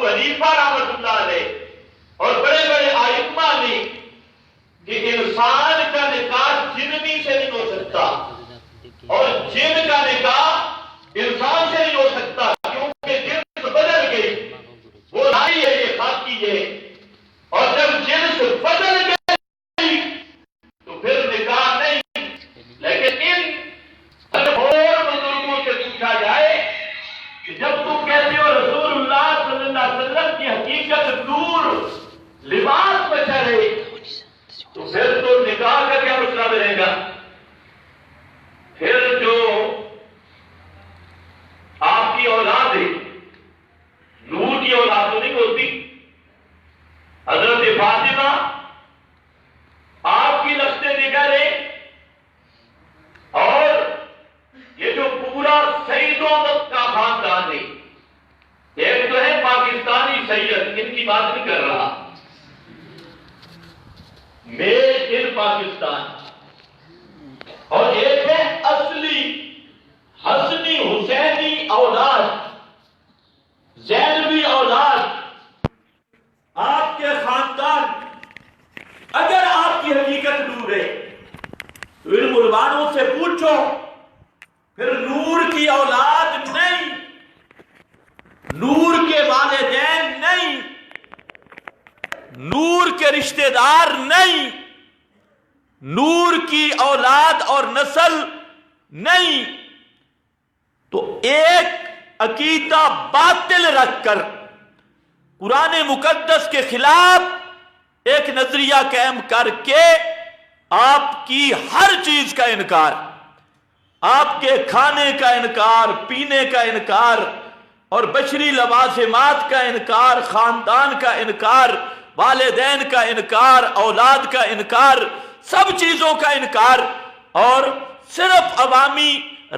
ابو حنیفہ رحمۃ اللہ علیہ اور بڑے بڑے ائمہ نے کہ انسان کا نکاح جننی سے نہیں ہو سکتا اور جن کا نکاح انسان سے نہیں ہو سکتا، کیونکہ جنس بدل گئی، وہ لائی ہے، یہ خاکی ہے، اور جب جنس بدل گئی تو پھر نکاح نہیں۔ لیکن ان اور بزرگوں سے پوچھا جائے کہ جب تم کہتے ہو رسول اللہ صلی اللہ علیہ وسلم کی حقیقت نور، لباس بشر ہے، تو پھر تو نکاح کا کیا مسئلہ بنے گا؟ پھر جو آپ کی اولاد ہے، نور کی اولاد تو نہیں ہوتی، حضرت فاطمہ آپ کی لفظ نگر ہے، اور یہ جو پورا سیدوں کا خاندان ہے، ایک تو ہے پاکستانی سید، ان کی بات نہیں کر رہا، میڈ ان پاکستان، اور ایک ہے اصلی حسنی حسینی اولاد، زینبی اولاد، آپ کے خاندان۔ اگر آپ کی حقیقت نور ہے تو ان مسلمانوں سے پوچھو، پھر نور کی اولاد نہیں، نور کے والدین نہیں، نور کے رشتہ دار نہیں، نور کی اولاد اور نسل نہیں، تو ایک عقیدہ باطل رکھ کر قرآن مقدس کے خلاف ایک نظریہ قائم کر کے آپ کی ہر چیز کا انکار، آپ کے کھانے کا انکار، پینے کا انکار، اور بشری لوازمات کا انکار، خاندان کا انکار، والدین کا انکار، اولاد کا انکار، سب چیزوں کا انکار، اور صرف عوامی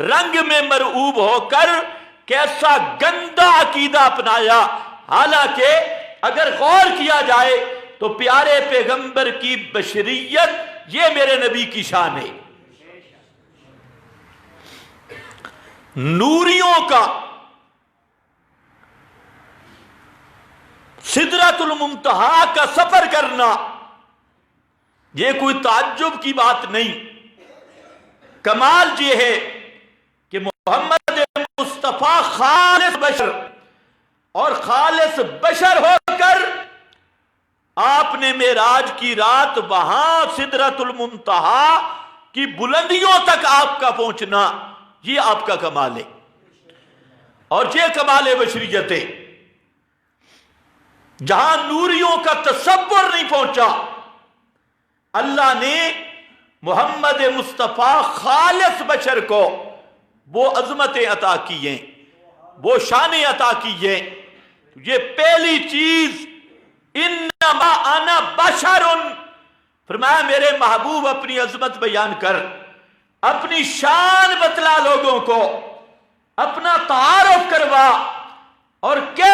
رنگ میں مرعوب ہو کر کیسا گندا عقیدہ اپنایا۔ حالانکہ اگر غور کیا جائے تو پیارے پیغمبر کی بشریت یہ میرے نبی کی شان ہے۔ نوریوں کا سدرۃ المنتہا کا سفر کرنا یہ کوئی تعجب کی بات نہیں، کمال یہ ہے کہ محمد مصطفیٰ خالص بشر، اور خالص بشر ہو کر آپ نے معراج کی رات وہاں سدرۃ المنتہا کی بلندیوں تک آپ کا پہنچنا، یہ آپ کا کمال ہے، اور یہ کمال بشریت ہے۔ جہاں نوریوں کا تصور نہیں پہنچا، اللہ نے محمد مصطفیٰ خالص بشر کو وہ عظمتیں عطا کی ہیں، وہ شانیں عطا کی ہیں۔ یہ پہلی چیز، انما انا بشر، فرمایا میرے محبوب اپنی عظمت بیان کر، اپنی شان بتلا، لوگوں کو اپنا تعارف کروا، اور کہ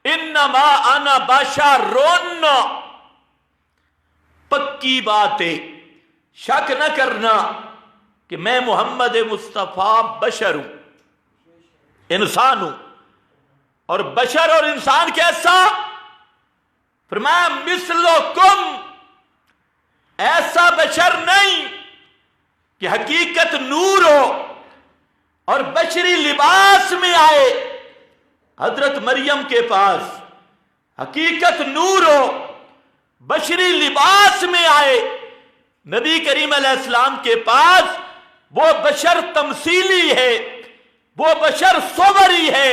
انما انا بشر، پکی بات ہے، شک نہ کرنا کہ میں محمد مصطفیٰ بشر ہوں، انسان ہوں۔ اور بشر اور انسان کیسا؟ فرمایا مثلکم، ایسا بشر نہیں کہ حقیقت نور ہو اور بشری لباس میں آئے حضرت مریم کے پاس، حقیقت نور ہو بشری لباس میں آئے نبی کریم علیہ السلام کے پاس، وہ بشر تمثیلی ہے، وہ بشر صوری ہے۔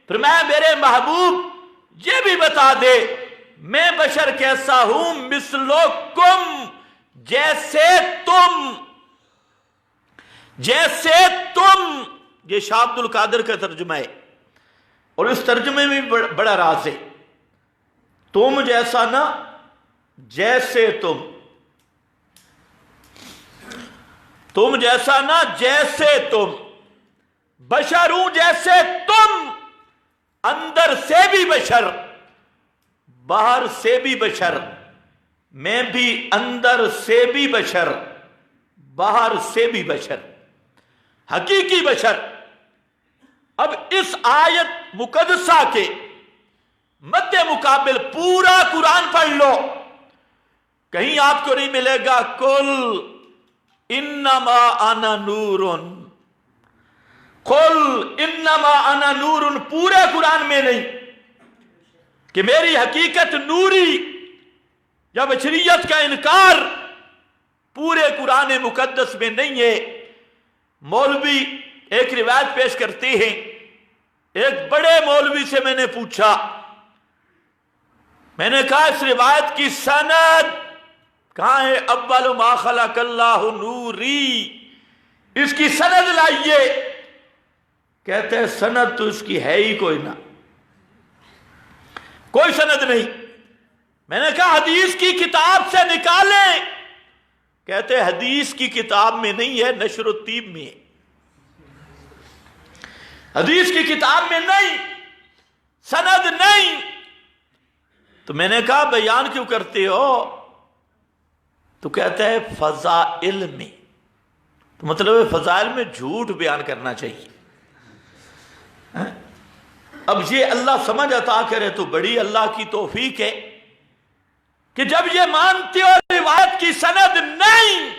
فرمایا میرے محبوب یہ بھی بتا دے میں بشر کیسا ہوں، مثلکم، جیسے تم، جیسے تم۔ یہ شاہ عبد القادر کا ترجمہ ہے، اور اس ترجمے میں بڑا راز ہے۔ تم جیسا نہ، جیسے تم، تم جیسا نہ جیسے تم، بشر ہوں جیسے تم، اندر سے بھی بشر، باہر سے بھی بشر، میں بھی اندر سے بھی بشر، باہر سے بھی بشر، حقیقی بشر۔ اب اس آیت مقدسہ کے मद्दे मुकाबिल पूरा कुरान पढ़ लो, कहीं आपको नहीं मिलेगा कुल इन्नमा अना नूरुन, कुल इन्नमा अना नूरुन पूरे कुरान में नहीं कि मेरी हकीकत नूरी या बशरियत का इनकार पूरे कुरान मुकद्दस में नहीं है। मौलवी एक रिवायत पेश करते हैं, एक बड़े मौलवी से मैंने पूछा, मैंने कहा इस रिवायत की सनद कहां है? अव्वल मा खलक़ल्लाहु नूरी, इसकी सनद लाइए। कहते हैं सनद तो इसकी है ही कोई ना, कोई सनद नहीं। मैंने कहा हदीस की किताब से निकालें, कहते हैं हदीस की किताब में नहीं है, नशरुत्तीब में है, हदीस की किताब में नहीं, सनद नहीं। तो मैंने कहा बयान क्यों करते हो? तो कहते हैं फजाइल में, तो मतलब फजाइल में झूठ बयान करना चाहिए। अब ये अल्लाह समझ अता करे तो बड़ी अल्लाह की तौफीक है कि जब ये मानते हो रिवायत की सनद नहीं,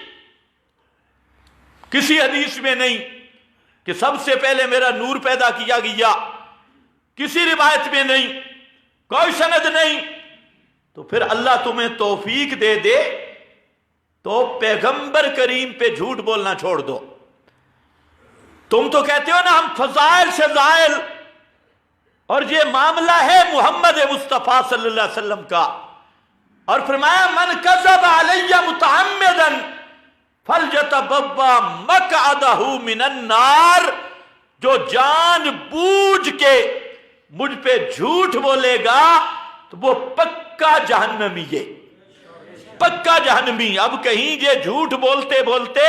किसी हदीस में नहीं कि सबसे पहले मेरा नूर पैदा किया गया, किसी रिवायत में नहीं, कोई सनद नहीं, तो फिर अल्लाह तुम्हें तौफीक दे दे तो पैगंबर करीम पे झूठ बोलना छोड़ दो। तुम तो कहते हो ना हम फजाइल शजाइल, और ये मामला है मोहम्मद मुस्तफा सल्लल्लाहु अलैहि वसल्लम का, और फरमाया मन कज़ब अलैया मुतअम्मिदन फलयतबव्वा मक़अदहु मिनन नार, जो जान बूझ के मुझ पे झूठ बोलेगा तो वो पक्का जहन्नमी है, पक्का जहन्नमी। अब कहीं ये झूठ बोलते बोलते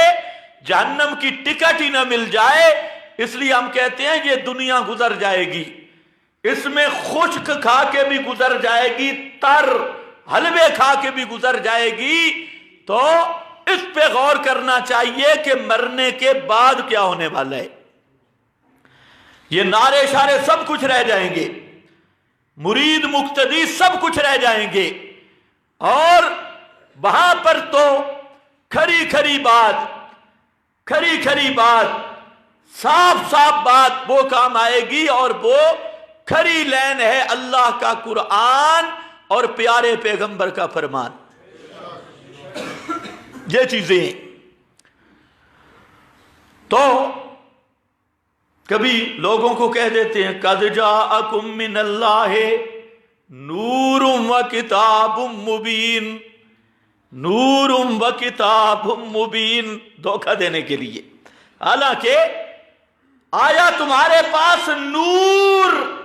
जहन्नम की टिकट ही ना मिल जाए, इसलिए हम कहते हैं ये दुनिया गुजर जाएगी, इसमें खुश्क खा के भी गुजर जाएगी, तर हलवे खा के भी गुजर जाएगी। तो इस पे गौर करना चाहिए कि मरने के बाद क्या होने वाला है। ये नारे शारे सब कुछ रह जाएंगे, मुरीद मुक्तदी सब कुछ रह जाएंगे, और वहां पर तो खरी खरी बात, खरी खरी बात, साफ साफ बात वो काम आएगी, और वो खरी लैन है अल्लाह का कुरान और प्यारे पैगंबर का फरमान। ये चीजें तो कभी लोगों को कह देते हैं कद जाअकुम मिनल्लाहि नूरुम व किताबुम मुबीन, नूरुम व किताबुम मुबीन, धोखा देने के लिए। हालांकि आया तुम्हारे पास नूर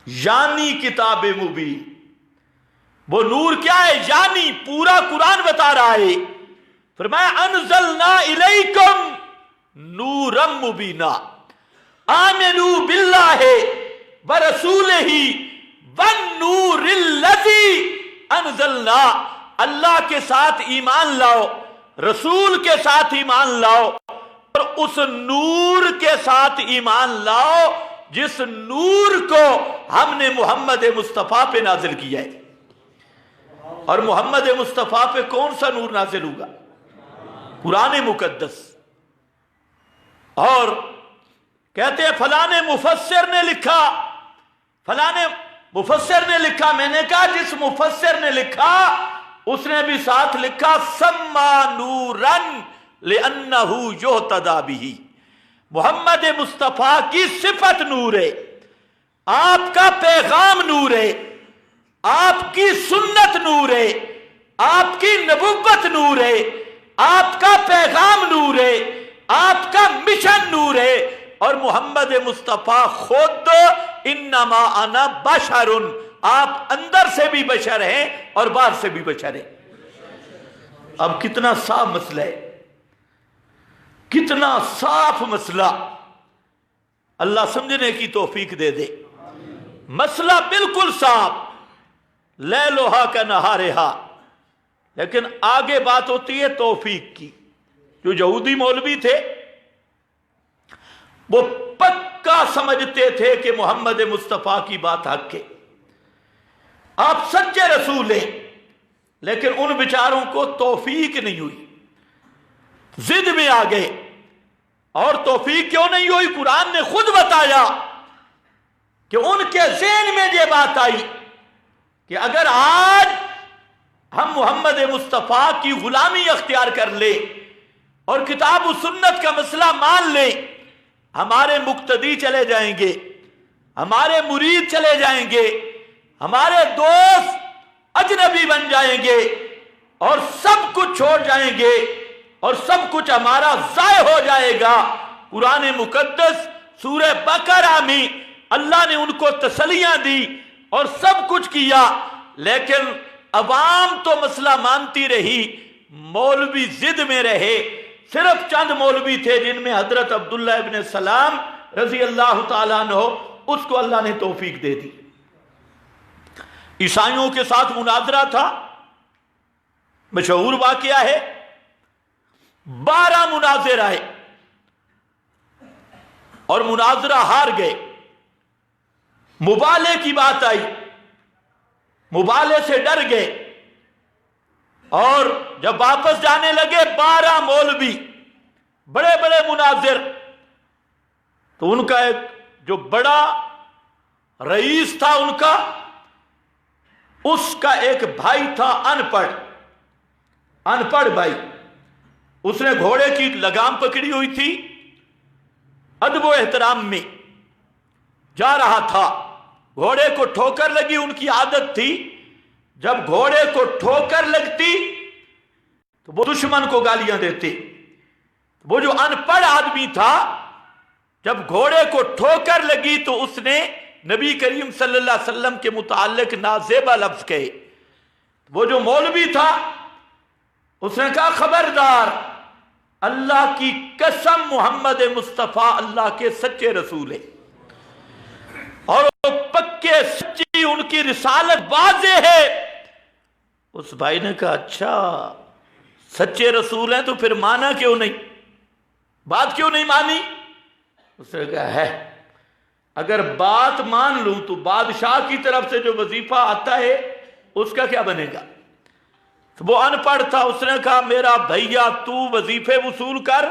यानी किताब मुबीन, वो नूर क्या है? यानी पूरा कुरान बता रहा है। फरमाया अनज़लना इलैकुम नूरम मुबीना आमिनू बिल्लाहि व रसूलिही वन नूरिल्लज़ी अनज़लना, अल्लाह के साथ ईमान लाओ, रसूल के साथ ईमान लाओ, और उस नूर के साथ ईमान लाओ जिस नूर को हमने मोहम्मद मुस्तफा पे नाजिल किया है। और मोहम्मद मुस्तफा पे कौन सा नूर नाजिल होगा? कुरान मुकद्दस। और कहते हैं फलाने मुफस्सिर ने लिखा, फलाने मुफस्सिर ने लिखा। मैंने कहा जिस मुफस्सिर ने लिखा उसने भी साथ लिखा सम्मा नूरन लिअन्नहु युहतदा बिही, मोहम्मद मुस्तफा की सिफत नूर है, आपका पैगाम नूर है, आपकी सुन्नत नूर है, आपकी नबुव्वत नूर है, आपका पैगाम नूर है, आपका मिशन नूर है। और मोहम्मद मुस्तफा खुद इन्नमा अना बशरुन, आप अंदर से भी बशर हैं और बाहर से भी बशर हैं। अब कितना साफ मसला है, कितना साफ मसला, अल्लाह समझने की तौफीक दे दे। मसला बिल्कुल साफ, ले लोहा का नहारेहा। लेकिन आगे बात होती है तौफीक की। जो यहूदी मौलवी थे वो पक्का पक्का समझते थे कि मोहम्मद मुस्तफ़ा की बात हक है, आप सच्चे रसूल हैं, लेकिन उन बेचारों को तौफीक नहीं हुई, जिद में आ गए। और तौफीक क्यों नहीं हुई? कुरान ने खुद बताया कि उनके ज़हन में ये बात आई कि अगर आज हम मोहम्मद मुस्तफ़ा की गुलामी अख्तियार कर ले और किताब और सुन्नत का मसला मान ले, हमारे मुक्तदी चले जाएंगे, हमारे मुरीद चले जाएंगे, हमारे दोस्त अजनबी बन जाएंगे और सब कुछ छोड़ जाएंगे और सब कुछ हमारा ज़ाय हो जाएगा। कुरान मुकद्दस सूरह बकरा में अल्लाह ने उनको तसलियां दी और सब कुछ किया, लेकिन अवाम तो मसला मानती रही, मौलवी जिद में रहे। सिर्फ चंद मौलवी थे जिनमें हजरत अब्दुल्ला इब्न सलाम रजी अल्लाह ताला अन्हु, उसको अल्लाह ने तौफीक दे दी। ईसाइयों के साथ मुनाजरा था, मशहूर वाकया है। 12 मुनाजिर आए और मुनाजरा हार गए। मुबाले की बात आई, मुबाले से डर गए और जब वापस जाने लगे 12 मौलवी बड़े बड़े मुनाजिर, तो उनका एक जो बड़ा रईस था उनका, उसका एक भाई था अनपढ़ भाई, उसने घोड़े की लगाम पकड़ी हुई थी, अदब व एहतराम में जा रहा था, घोड़े को ठोकर लगी। उनकी आदत थी जब घोड़े को ठोकर लगती तो वो दुश्मन को गालियां देते। वो जो अनपढ़ आदमी था, जब घोड़े को ठोकर लगी तो उसने नबी करीम सल्लल्लाहु अलैहि वसल्लम के मुताल्लिक नाज़ेबा लफ्ज कहे। वो जो मौलवी था उसने कहा, खबरदार, अल्लाह की कसम, मोहम्मद मुस्तफ़ा अल्लाह के सच्चे रसूल है और वो पक्के सच्ची, उनकी रिसालत वाज़े है। उस भाई ने कहा, अच्छा सच्चे रसूल हैं तो फिर माना क्यों नहीं, बात क्यों नहीं मानी? उसने कहा, है अगर बात मान लूं तो बादशाह की तरफ से जो वजीफा आता है उसका क्या बनेगा? तो वो अनपढ़ था, उसने कहा, मेरा भैया तू वजीफे वसूल कर।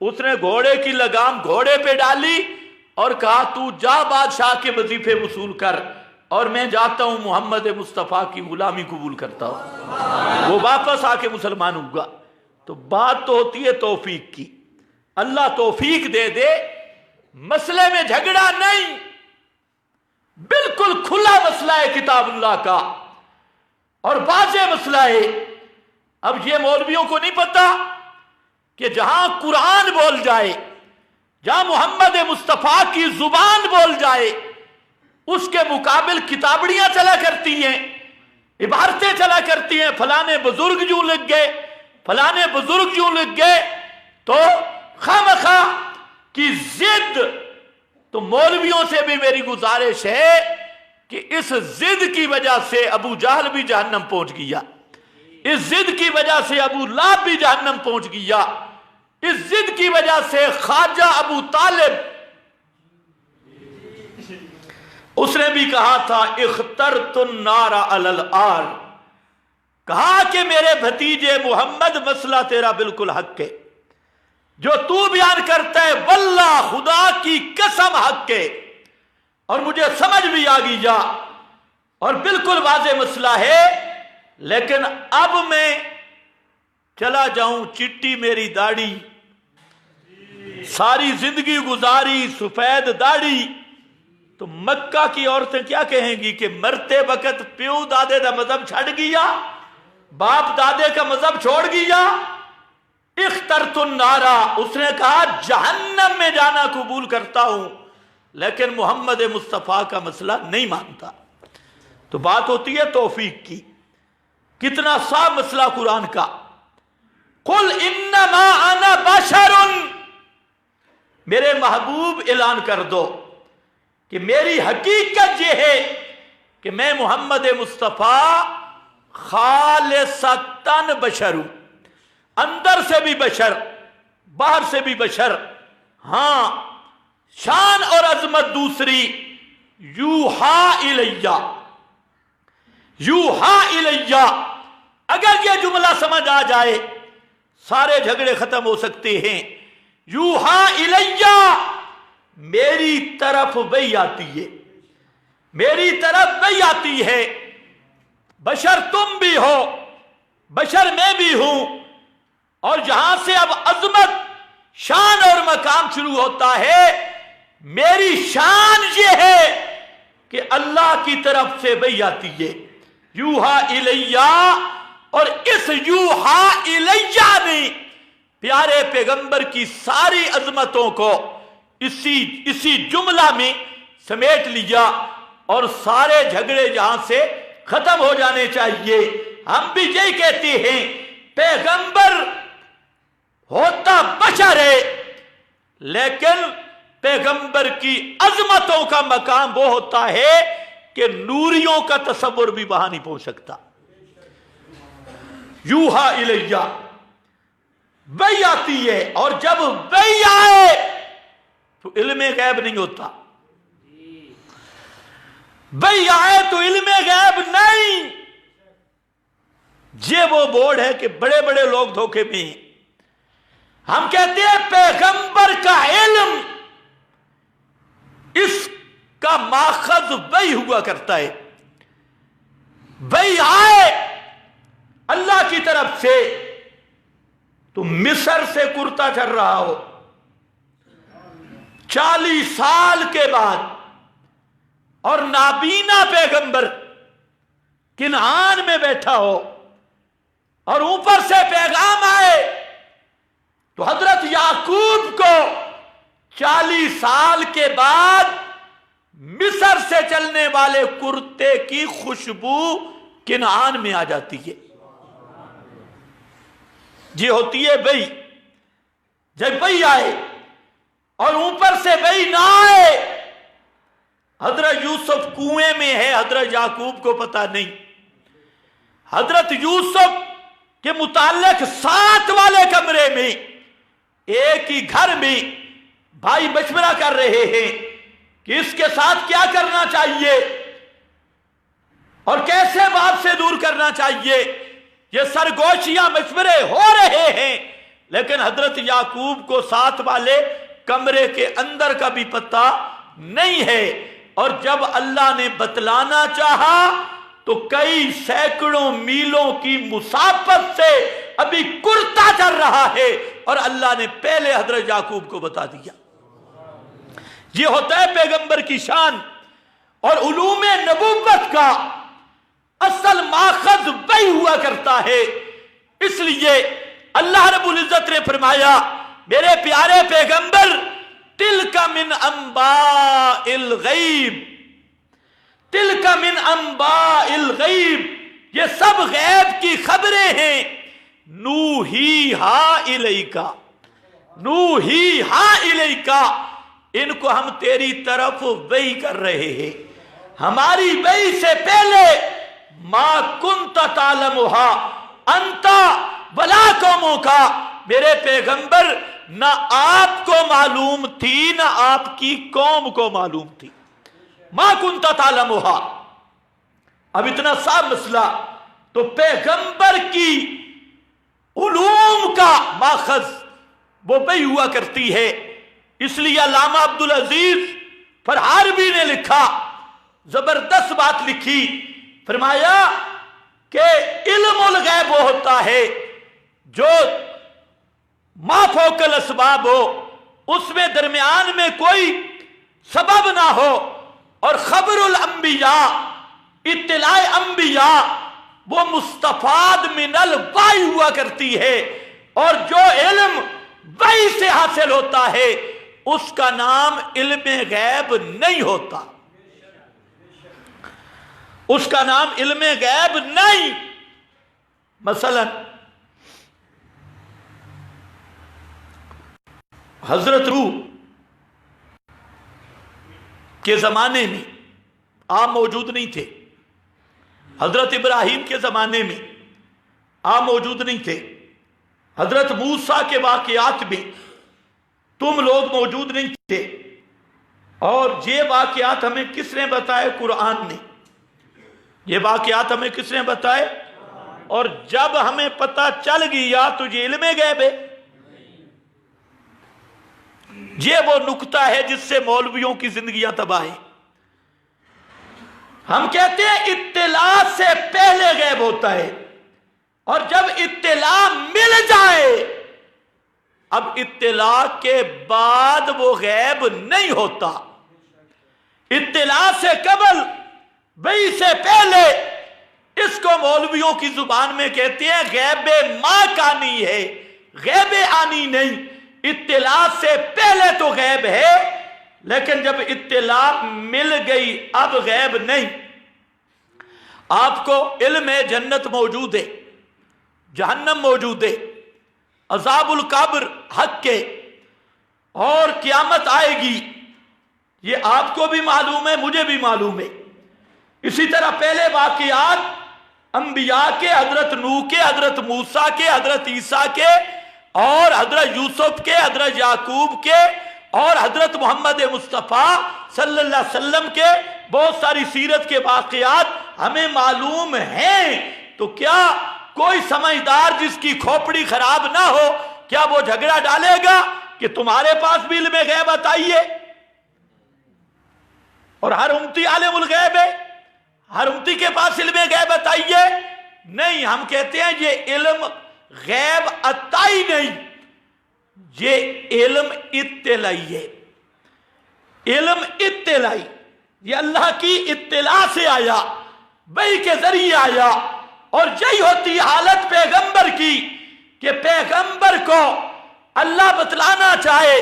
उसने घोड़े की लगाम घोड़े पे डाली और कहा, तू जा बादशाह के वजीफे वसूल कर और मैं जाता हूं मोहम्मद मुस्तफ़ा की गुलामी कबूल करता हूं। वो वापस आके मुसलमान हुआ। तो बात तो होती है तौफीक की, अल्लाह तौफीक दे दे, मसले में झगड़ा नहीं, बिल्कुल खुला मसला है किताबुल्लाह का और वाज़े मसला है। अब ये मौलवियों को नहीं पता कि जहां कुरान बोल जाए, जहां मोहम्मद मुस्तफ़ा की जुबान बोल जाए, उसके मुकाबिल किताबड़ियां चला करती हैं, इबारतें चला करती हैं, फलाने बुजुर्ग यूं लिख गए, फलाने बुजुर्ग यूं लिख गए। तो खामखा की जिद, तो मौलवियों से भी मेरी गुजारिश है कि इस जिद की वजह से अबू जहल भी जहन्नम पहुंच गया, इस जिद की वजह से अबू लाहब भी जहन्नम पहुंच गया, इस जिद की वजह से ख्वाजा अबू तालिब, उसने भी कहा था, इख्तरतुन नारा अलल आर, कहा कि मेरे भतीजे मोहम्मद मसला तेरा बिल्कुल हक है, जो तू बयान करता है वल्लाह खुदा की कसम हक है और मुझे समझ भी आ गई जा और बिल्कुल वाज़े मसला है। लेकिन अब मैं चला जाऊं, चिट्टी मेरी दाढ़ी, सारी जिंदगी गुजारी सफेद दाढ़ी, तो मक्का की औरतें क्या कहेंगी कि मरते वक्त प्यो दादे का मजहब छड़ गया, बाप दादे का मजहब छोड़ गया। इख्तरतुन नारा, उसने कहा जहन्नम में जाना कबूल करता हूं, लेकिन मोहम्मद मुस्तफ़ा का मसला नहीं मानता। तो बात होती है तौफीक की। कितना साफ मसला कुरान का, कुल इन्नमा अना बशरुन, मेरे महबूब ऐलान कर दो कि मेरी हकीकत यह है कि मैं मोहम्मद मुस्तफ़ा खालिसतन बशर हूं, अंदर से भी बशर, बाहर से भी बशर। हां, शान और अजमत दूसरी, यूहा इलैया, यूहा इलैया। अगर यह जुमला समझ आ जाए सारे झगड़े खत्म हो सकते हैं। यूहा इलैया, मेरी तरफ वही आती है, मेरी तरफ वही आती है। बशर तुम भी हो, बशर मैं भी हूं, और जहां से अब अजमत, शान और मकाम शुरू होता है, मेरी शान ये है कि अल्लाह की तरफ से वही आती है, यूहा इलैया। और इस यूहा इलैया ने प्यारे पैगंबर की सारी अजमतों को इसी जुमला में समेट लिया, और सारे झगड़े जहां से खत्म हो जाने चाहिए। हम भी यही कहते हैं, पैगंबर होता बशर है, लेकिन पैगंबर की अजमतों का मकाम वो होता है कि नूरियों का तसव्वुर भी वहां नहीं पहुंच सकता। यूहा इलैया, वही आती है, और जब वही आए तो इल्मे गैब नहीं होता, वही आए तो इल्मे गैब नहीं। ये वो बोर्ड है कि बड़े बड़े लोग धोखे में हैं। हम कहते हैं पैगंबर का इल्म, इसका माखज वही हुआ करता है, वही आए अल्लाह की तरफ से। तो मिस्र से कुर्ता चल रहा हो 40 साल के बाद, और नाबीना पैगंबर किनान में बैठा हो, और ऊपर से पैगाम आए, तो हजरत याकूब को 40 साल के बाद मिस्र से चलने वाले कुर्ते की खुशबू किनान में आ जाती है। ये होती है वही, जब वही आए और ऊपर से वही ना आए। हजरत यूसुफ कुएं में है, हजरत याकूब को पता नहीं। हजरत यूसुफ के मुताल्लिक 7 वाले कमरे में, एक ही घर में भाई मशवरा कर रहे हैं कि इसके साथ क्या करना चाहिए और कैसे बाप से दूर करना चाहिए। ये सरगोशियां मशवरे हो रहे हैं, लेकिन हजरत याकूब को 7 वाले कमरे के अंदर का भी पता नहीं है। और जब अल्लाह ने बतलाना चाहा तो कई सैकड़ों मीलों की मुसाफत से अभी कुर्ता चल रहा है, और अल्लाह ने पहले हजरत याकूब को बता दिया। ये होता है पैगंबर की शान, और उलूमे नबूवत का असल माखज वही हुआ करता है। इसलिए अल्लाह रब्बुल इज्जत ने फरमाया, मेरे प्यारे पैगंबर, तिलका मिन अंबाइल गैब, तिलका मिन अंबाइल गैब, ये सब गैब की खबरें हैं। नूहीहा इलैका, नूहीहा इलैका, इनको हम तेरी तरफ वही कर रहे हैं, हमारी वही से पहले। मा कुंता तालमुहा अंता वला कौमों का, मेरे पैगंबर न आपको मालूम थी न आपकी कौम को मालूम थी। मा कुंता तालमुहा, अब इतना साफ मसला। तो पैगंबर की उलूम का माखज वो वही हुआ करती है। इसलिए अल्लामा अब्दुल अजीज फरहारवी ने लिखा, जबरदस्त बात लिखी, फरमाया कि इल्मुल गैब वो होता है जो माफौकल असबाब हो, उसमें दरमियान में कोई सबब ना हो, और खबरुल अंबिया, इत्तिलाए अंबिया, वो मुस्तफाद मिनल वाही हुआ करती है। और जो इल्म वही से हासिल होता है उसका नाम इल्मे गैब नहीं होता, उसका नाम इल्मे गैब नहीं। मसलन हजरत रूह के जमाने में आप मौजूद नहीं थे, हजरत इब्राहिम के जमाने में आप मौजूद नहीं थे, हजरत मूसा के वाकयात में तुम लोग मौजूद नहीं थे, اور یہ واقعات ہمیں کس نے بتائے؟ قرآن نے۔ یہ واقعات ہمیں کس نے بتائے؟ اور جب ہمیں پتہ چل گیا تو یہ علم غیب ہے۔ یہ وہ نکتہ ہے جس سے مولویوں کی زندگیاں تباہ ہیں۔ ہم کہتے ہیں اطلاع سے پہلے غیب ہوتا ہے، اور جب اطلاع مل جائے، اب اطلاع کے بعد وہ غیب نہیں ہوتا۔ اطلاع سے قبل، وحی سے پہلے، اس کو مولویوں کی زبان میں کہتے ہیں غیب ما کانی ہے، غیب آنی نہیں۔ اطلاع سے پہلے تو غیب ہے، لیکن جب اطلاع مل گئی اب غیب نہیں۔ آپ کو علم ہے جنت موجود ہے، جہنم موجود ہے، عذاب القبر حق کے، اور قیامت آئے گی، یہ آپ کو بھی معلوم ہے، مجھے بھی معلوم ہے۔ اسی طرح پہلے واقعات انبیاء کے، حضرت نوح کے، حضرت موسیٰ کے، حضرت عیسیٰ کے، اور حضرت یوسف کے، حضرت یعقوب کے، اور حضرت محمد مصطفیٰ صلی اللہ علیہ وسلم کے، بہت ساری سیرت کے واقعات ہمیں معلوم ہیں۔ تو کیا کوئی سمجھدار جس کی کھوپڑی خراب نہ ہو، کیا وہ جھگڑا ڈالے گا کہ تمہارے پاس بھی علم غیب بتائیے؟ اور ہر امتی عالم الغیب ہے، ہر امتی کے پاس علم غیب بتائیے؟ نہیں، ہم کہتے ہیں یہ علم غیب عطائی نہیں، یہ علم اطلاعی ہے۔ علم اطلاعی، یہ اللہ کی اطلاع سے آیا، وحی کے ذریعے آیا، اور یہی ہوتی حالت پیغمبر کی کہ پیغمبر کو اللہ بتلانا چاہے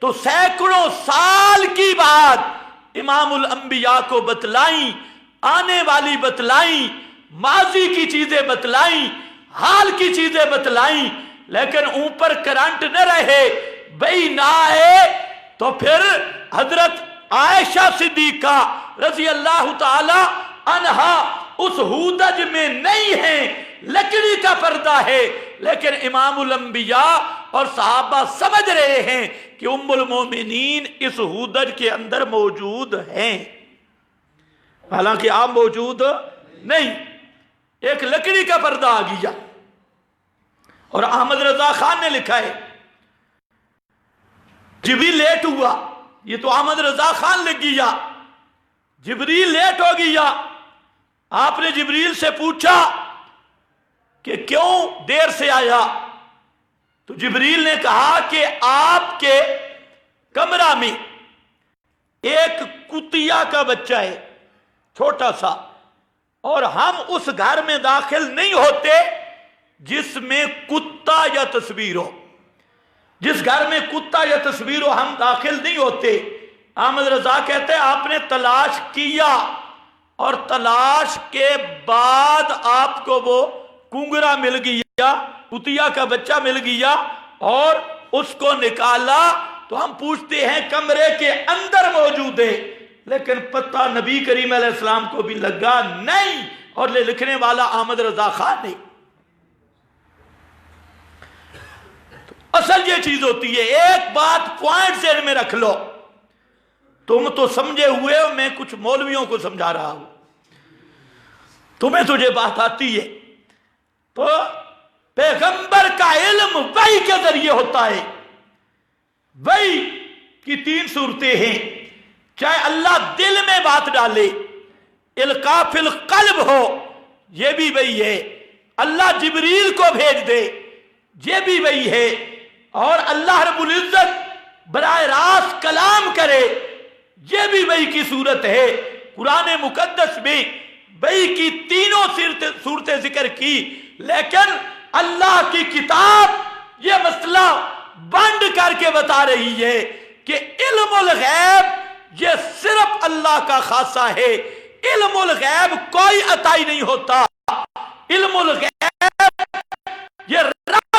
تو سینکڑوں سال کی بات امام الانبیاء کو بتلائیں، آنے والی بتلائیں، ماضی کی چیزیں بتلائیں، حال کی چیزیں بتلائیں، لیکن اوپر کرنٹ نہ رہے، وحی نہ آئے، تو پھر حضرت عائشہ صدیقہ رضی اللہ تعالی عنہا اس ہودج میں نہیں ہیں، لکڑی کا پردہ ہے، لیکن امام الانبیاء اور صحابہ سمجھ رہے ہیں کہ ام المومنین اس ہودج کے اندر موجود ہیں، حالانکہ آپ موجود نہیں۔ ایک لکڑی کا پردہ آ گیا، اور احمد رضا خان نے لکھا ہے جبریل لیٹ ہوا، یہ تو احمد رضا خان لکھ گیا، جبریل لیٹ ہو گیا۔ آپ نے جبریل سے پوچھا کہ کیوں دیر سے آیا؟ تو جبریل نے کہا کہ آپ کے کمرہ میں ایک کتیا کا بچہ ہے، چھوٹا سا، اور ہم اس گھر میں داخل نہیں ہوتے جس میں کتا یا تصویر ہو، جس گھر میں کتا یا تصویر ہو ہم داخل نہیں ہوتے۔ احمد رضا کہتے ہیں آپ نے تلاش کیا، اور تلاش کے بعد آپ کو وہ کنگرا مل گیا، کتیا کا بچہ مل گیا، اور اس کو نکالا تو ہم پوچھتے ہیں کمرے کے اندر موجود ہے، لیکن پتہ نبی کریم علیہ السلام کو بھی لگا نہیں، اور لکھنے والا احمد رضا خان ہے۔ اصل یہ چیز ہوتی ہے، ایک بات پوائنٹ ذہن میں رکھ لو، تم تو سمجھے ہوئے ہو، میں کچھ مولویوں کو سمجھا رہا ہوں، تمہیں تو یہ بات آتی ہے۔ تو پیغمبر کا علم وحی کے ذریعے ہوتا ہے۔ وحی کی تین صورتیں ہیں، چاہے اللہ دل میں بات ڈالے، القاء فی القلب ہو، یہ بھی وحی ہے، اللہ جبریل کو بھیج دے، یہ بھی وحی ہے، اور اللہ رب العزت براہ راست کلام کرے، یہ بھی وحی کی صورت ہے۔ قرآن مقدس میں وحی کی تینوں صورتیں ذکر کی، لیکن اللہ کی کتاب یہ مسئلہ بند کر کے بتا رہی ہے کہ علم الغیب یہ صرف اللہ کا خاصہ ہے، علم الغیب کوئی عطائی نہیں ہوتا، علم الغیب یہ رب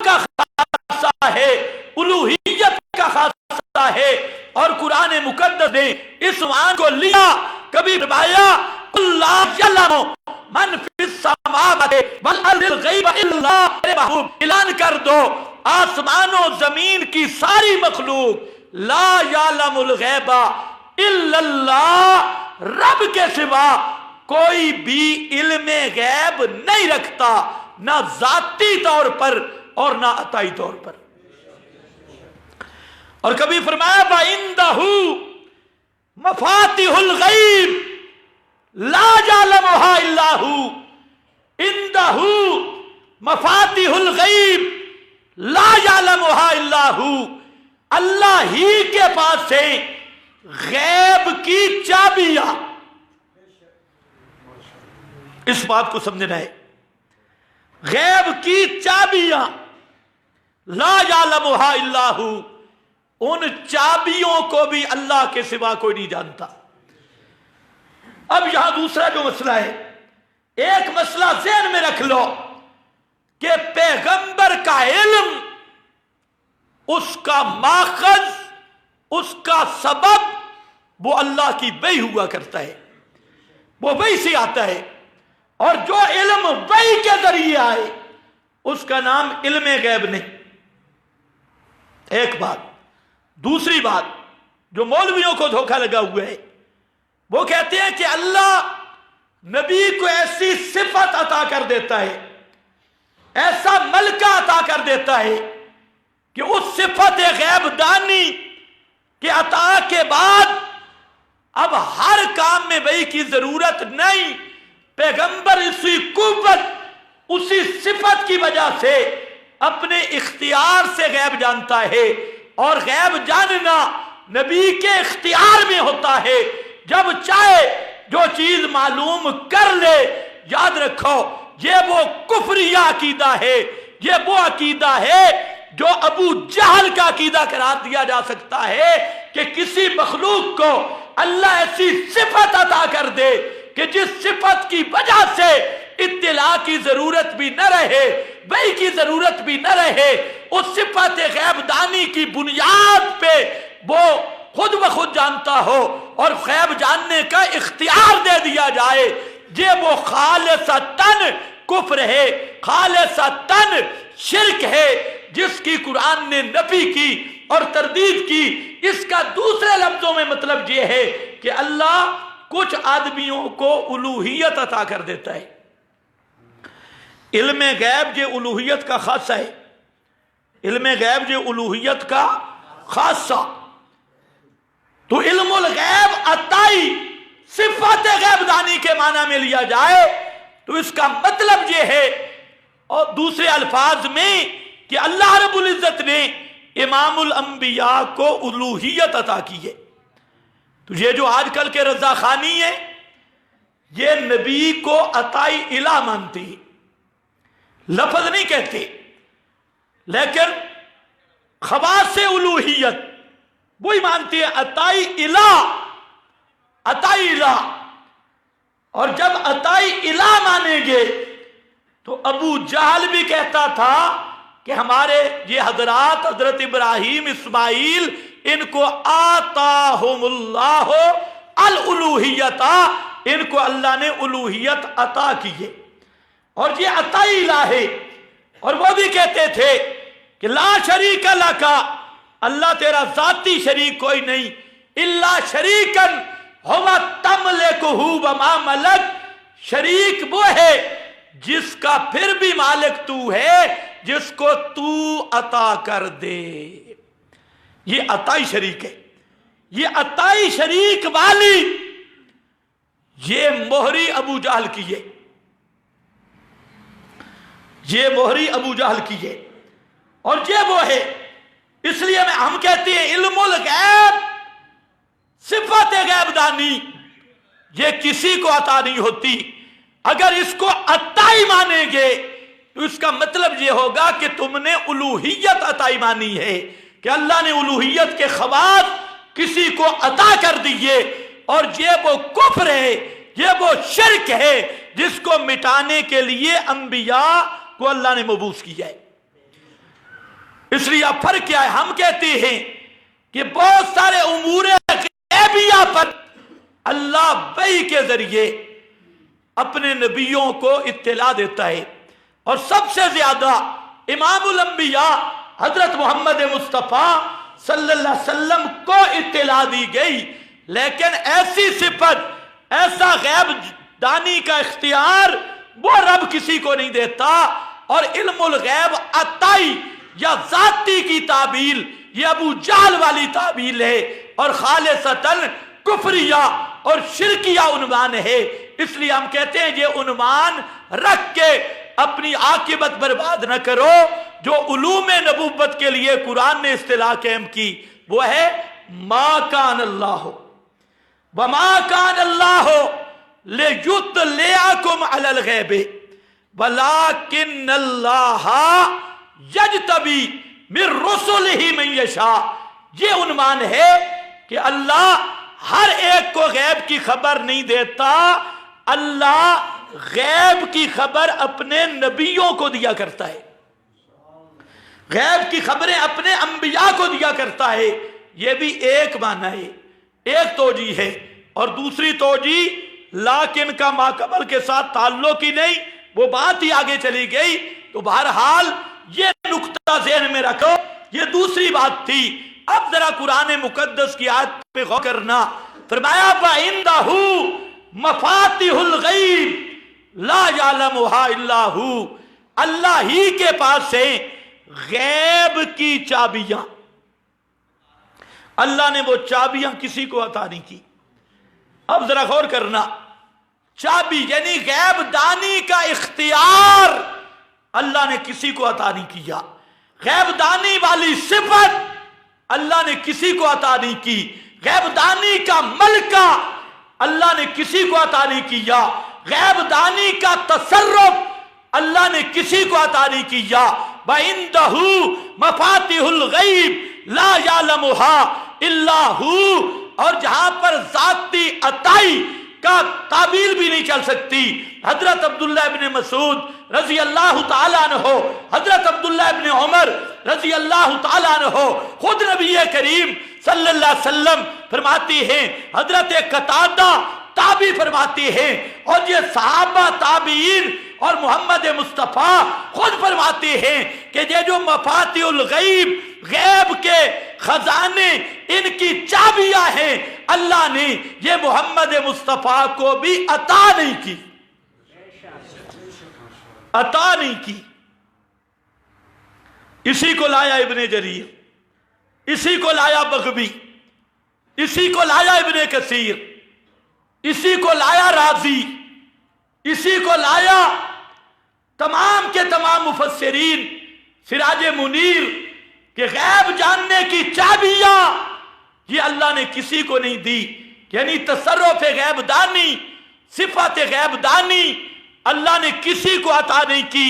کا خاصہ ہے، الوہیت کا خاصہ ہے۔ اور قرآن مقدس نے اس عنوان کو لیا، کبھی فرمایا اللہ یعلم من فی السماوات والارض الغیب الا اللہ، اعلان کر دو آسمان و زمین کی ساری مخلوق لا یعلم الغیب الا اللہ، رب کے سوا کوئی بھی علم غیب نہیں رکھتا، نہ ذاتی طور پر اور نہ عطائی طور پر۔ اور کبھی فرمایا وَعِندَهُ مفاتیح الغیب لا یعلمها الا هو، عندہ مفاتیح الغیب لا یعلمها الا هو، اللہ ہی کے پاس سے غیب کی چابیاں۔ اس بات کو سمجھنا ہے، غیب کی چابیاں لا یعلمها الا هو، ان چابیوں کو بھی اللہ کے سوا کوئی نہیں جانتا۔ اب یہاں دوسرا جو مسئلہ ہے، ایک مسئلہ ذہن میں رکھ لو کہ پیغمبر کا علم، اس کا ماخذ، اس کا سبب وہ اللہ کی وحی ہوا کرتا ہے، وہ وحی سے آتا ہے، اور جو علم وحی کے ذریعے آئے اس کا نام علم غیب نہیں۔ ایک بات۔ دوسری بات جو مولویوں کو دھوکہ لگا ہوا ہے، وہ کہتے ہیں کہ اللہ نبی کو ایسی صفت عطا کر دیتا ہے، ایسا ملکہ عطا کر دیتا ہے کہ اس صفت غیب دانی کے عطا کے بعد اب ہر کام میں وحی کی ضرورت نہیں، پیغمبر اسی قوت، اسی صفت کی وجہ سے اپنے اختیار سے غیب جانتا ہے، اور غیب جاننا نبی کے اختیار میں ہوتا ہے، جب چاہے جو چیز معلوم کر لے۔ یاد رکھو یہ وہ کفریہ عقیدہ ہے، یہ وہ عقیدہ ہے جو ابو جہل کا عقیدہ قرار دیا جا سکتا ہے کہ کسی مخلوق کو اللہ ایسی صفت عطا کر دے کہ جس صفت کی وجہ سے اطلاع کی ضرورت بھی نہ رہے، وحی کی ضرورت بھی نہ رہے، اس صفت غیب دانی کی بنیاد پہ وہ خود بخود جانتا ہو اور غیب جاننے کا اختیار دے دیا جائے، یہ وہ خالصتاً کفر ہے، خالصتاً شرک ہے، جس کی قرآن نے نفی کی اور تردید کی۔ اس کا دوسرے لفظوں میں مطلب یہ ہے کہ اللہ کچھ آدمیوں کو الوہیت عطا کر دیتا ہے۔ علم غیب یہ الوہیت کا خاصہ ہے، علم غیب یہ الوہیت کا خاصہ۔ تو علم الغیب عطائی صفت غیب دانی کے معنی میں لیا جائے تو اس کا مطلب یہ ہے، اور دوسرے الفاظ میں، کہ اللہ رب العزت نے امام الانبیاء کو الوہیت عطا کی ہے۔ تو یہ جو آج کل کے رضا خانی ہے، یہ نبی کو عطائی الہ مانتی، لفظ نہیں کہتے، لیکن خواص الوہیت وہی مانتی ہے، عطائی الہ، عطائی الہ۔ اور جب عطائی الہ مانیں گے تو ابو جہل بھی کہتا تھا کہ ہمارے یہ حضرات، حضرت ابراہیم، اسماعیل، ان کو آتاہم اللہ الالوہیت، ان کو اللہ نے الوہیت عطا کی ہے، اور یہ عطائی الہ ہے۔ اور وہ بھی کہتے تھے کہ لا شریک لک، اللہ تیرا ذاتی شریک کوئی نہیں، الا شریکن ہو تملکہ وما ملک، شریک وہ ہے جس کا پھر بھی مالک تو ہے، جس کو تو عطا کر دے۔ یہ عطائی شریک ہے، یہ عطائی شریک والی یہ مہری ابو جہل کی ہے، یہ مہری ابو جہل کی ہے، اور یہ وہ ہے۔ اس لیے ہم کہتے ہیں علم الغیب، صفت غیب دانی، یہ کسی کو عطا نہیں ہوتی۔ اگر اس کو عطائی مانیں گے تو اس کا مطلب یہ ہوگا کہ تم نے الوہیت عطائی مانی ہے، کہ اللہ نے الوہیت کے خواص کسی کو عطا کر دیے، اور یہ وہ کفر ہے، یہ وہ شرک ہے جس کو مٹانے کے لیے انبیاء کو اللہ نے مبعوث کیا ہے۔ اس لیے اب فرق کیا ہے؟ ہم کہتے ہیں کہ بہت سارے امور غیبیہ پر اللہ وحی کے ذریعے اپنے نبیوں کو اطلاع دیتا ہے، اور سب سے زیادہ امام الانبیاء حضرت محمد مصطفیٰ सल्लल्लाहु अलैहि वसल्लम को इत्तला दी गई, लेकिन ऐसी सिफत, ऐसा गैब दानी का इख्तियार वो रब किसी को नहीं देता। और इल्मुल गैब अताई या जाती की ताबील ये अबू जाल वाली ताबील है और खालिसतन कुफरिया और शिरकिया उन्वान है। इसलिए हम कहते हैं ये उन्वान रख के अपनी आकिबत बर्बाद न करो। जो उलूम नबूवत के लिए कुरान ने इस्तिलाह कायम की वो है मा कान अल्लाह व मा कान अल्लाह लियुत्लिअकुम अलल गैब वलाकिन्नल्लाह यज्तबी मिन रुसुलिही मन यशा। ये उन्वान है कि अल्लाह हर एक को गैब की खबर नहीं देता, अल्लाह गैब की खबर अपने नबियों को दिया करता है, गैब की खबरें अपने अंबिया को दिया करता है। यह भी एक माना है, एक तोजी है। और दूसरी तोजी लाकिन का माकबल के साथ ताल्लुक ही नहीं, वो बात ही आगे चली गई। तो बहरहाल ये नुक्ता ज़हन में रखो, ये दूसरी बात थी। अब जरा कुरान मुकद्दस की आयत पे गौर करना। फरमाया वइंदहु मफातिहुल गैब ला यअलमुहा इल्ला हु, अल्लाह ही के पास है गैब की चाबियां। अल्लाह ने वो चाबियां किसी को अता नहीं की। अब जरा गौर करना, चाबी यानी गैब दानी का इख्तियार अल्लाह ने किसी को अता नहीं किया। गैब दानी वाली सिफत अल्लाह ने किसी को अता नहीं की। गैब दानी का मलका अल्लाह ने किसी को अता नहीं किया। गैब दानी का तसर्रुफ अल्लाह ने किसी को अता नहीं किया। वइंदहु मफातिहुल गैब ला यअलमुहा इल्ला हु, और जहां पर जाती अताई का ताबील भी नहीं चल सकती। हजरत अब्दुल्लाह इब्न मसूद रजी अल्लाह तआला अन्हु, हजरत अब्दुल्लाह इब्न उमर रजी अल्लाह तआला अन्हु, खुद नबी करीम सल्लल्लाहु अलैहि वसल्लम फरमाती हैं, हजरत कतादा ताबी फरमाती हैं, और ये सहाबा ताबीन और मोहम्मद मुस्तफ़ा खुद फरमाते हैं कि ये जो मफातिहुल गैब, गैब के खजाने, इनकी चाबियां हैं, अल्लाह ने ये मोहम्मद मुस्तफ़ा को भी अता नहीं की, अता नहीं की। इसी को लाया इब्ने जरीर, इसी को लाया बग़वी, इसी को लाया इब्ने कसीर, इसी को लाया राजी, इसी को लाया तमाम के तमाम मुफस्सिरीन सिराज मुनीर के गैब जानने की चाबियां ये अल्लाह ने किसी को नहीं दी। यानी तसर्रुफ गैब दानी, सिफत गैब दानी अल्लाह ने किसी को अता नहीं की।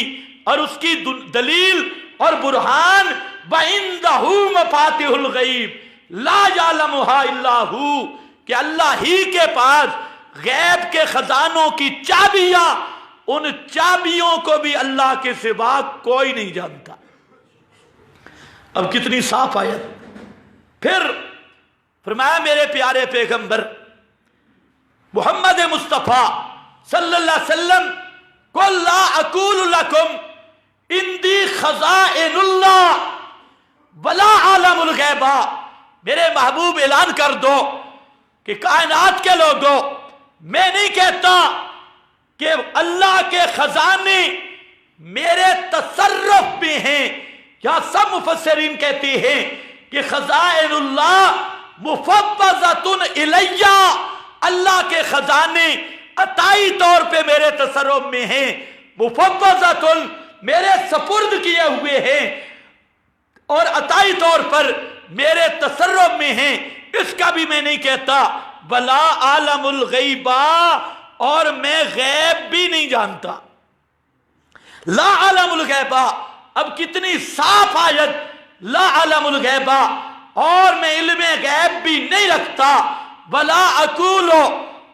और उसकी दलील और बुरहान वइंदहु मफातिहुल गैब ला यअलमुहा इल्ला हु, कि अल्लाह ही के पास गैब के खजानों की चाबियां, उन चाबियों को भी अल्लाह के सिवा कोई नहीं जानता। अब कितनी साफ आयत। फिर फरमाया मेरे प्यारे पैगंबर मोहम्मद मुस्तफ़ा सल्लल्लाहु अलैहि वसल्लम कुल ला अकूलु लकुम इंदी खज़ाइनुल्लाह वला आलमुल गैबा, मेरे महबूब ऐलान कर दो कि कायनात के लोगों, मैं नहीं कहता कि अल्लाह के खजाने मेरे तसर्रुफ में हैं। यहां सब मुफस्सिरीन कहते हैं कि खज़ाइनुल्लाह मुफ़व्वज़तुन इलैया, अल्लाह के खजाने अताई तौर पे मेरे तसर्रुफ में हैं, मुफ़व्वज़तुन मेरे सपुर्द किए हुए हैं और अताई तौर पर मेरे तसर्रुफ में हैं। इसका भी मैं नहीं कहता। वला आलमुल गैबा, और मैं गैब भी नहीं जानता। ला आलमुल गैबा, अब कितनी साफ आयत, ला आलमुल गैबा, और मैं इल्मे गैब भी नहीं रखता। वला अकूलो,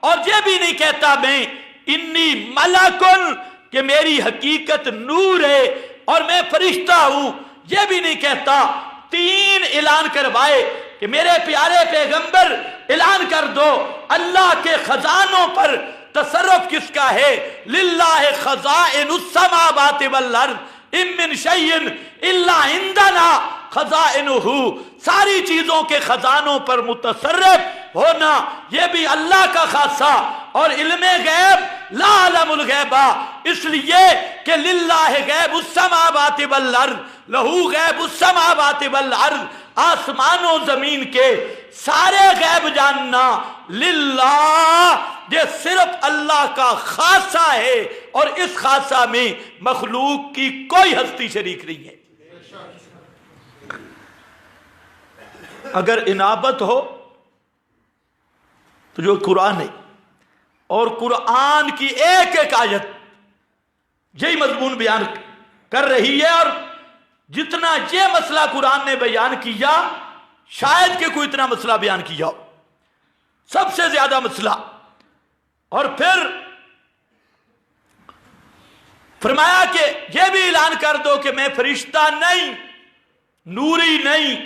और ये भी नहीं कहता मैं इन्नी मलकुन, कि मेरी हकीकत नूर है और मैं फरिश्ता हूं, ये भी नहीं कहता। तीन ऐलान करवाए कि मेरे प्यारे पैगंबर ऐलान कर दो अल्लाह के खजानों पर तसर्रुफ किसका है। लिल्लाहि खज़ाइनुस समावाति वल अर्द इम मिन शैइन इल्ला इंदना खज़ाइनुहु, सारी चीजों के खजानों पर मुतसर्रिफ होना, यह भी अल्लाह का खासा। और इल्मे गैब ला अलमुल गैबा, इसलिए कि लिल्लाहि गैबुस समावाति वल अर्द, लहू गैबुस समावाति वल अर्द, आसमानों जमीन के सारे गैब जानना लिल्लाह, ये सिर्फ अल्लाह का खासा है। और इस खासा में मखलूक की कोई हस्ती शरीक नहीं है। अगर इनाबत हो तो जो कुरान है और कुरान की एक एक आयत यही मजमून बयान कर रही है, और जितना ये मसला कुरान ने बयान किया शायद कि कोई इतना मसला बयान किया हो, सबसे ज्यादा मसला। और फिर फरमाया कि यह भी ऐलान कर दो कि मैं फरिश्ता नहीं, नूरी नहीं,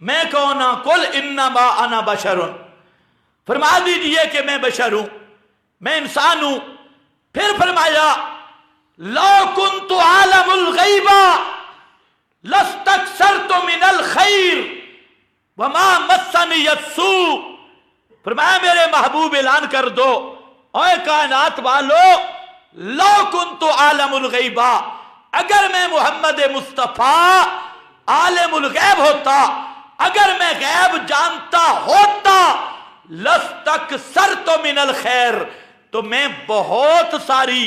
मैं कौन हूं, कुल इन्नमा अना बशरुन, फरमा दीजिए कि मैं बशर हूं, मैं इंसान हूं। फिर फरमाया लौ कुन्तु आलमुल गैबा लस्तक्सरतु मिनल खैर वमा मस्सनी यस्सू, फरमाया मेरे महबूब ऐलान कर दो, ओए कायनात वालो, लौ कुन्तु आलमुल गैबा, अगर मैं मोहम्मद मुस्तफा आलिमुल गैब होता, अगर मैं गैब जानता होता, लस्तक्सरतु मिनल खैर, तो मैं बहुत सारी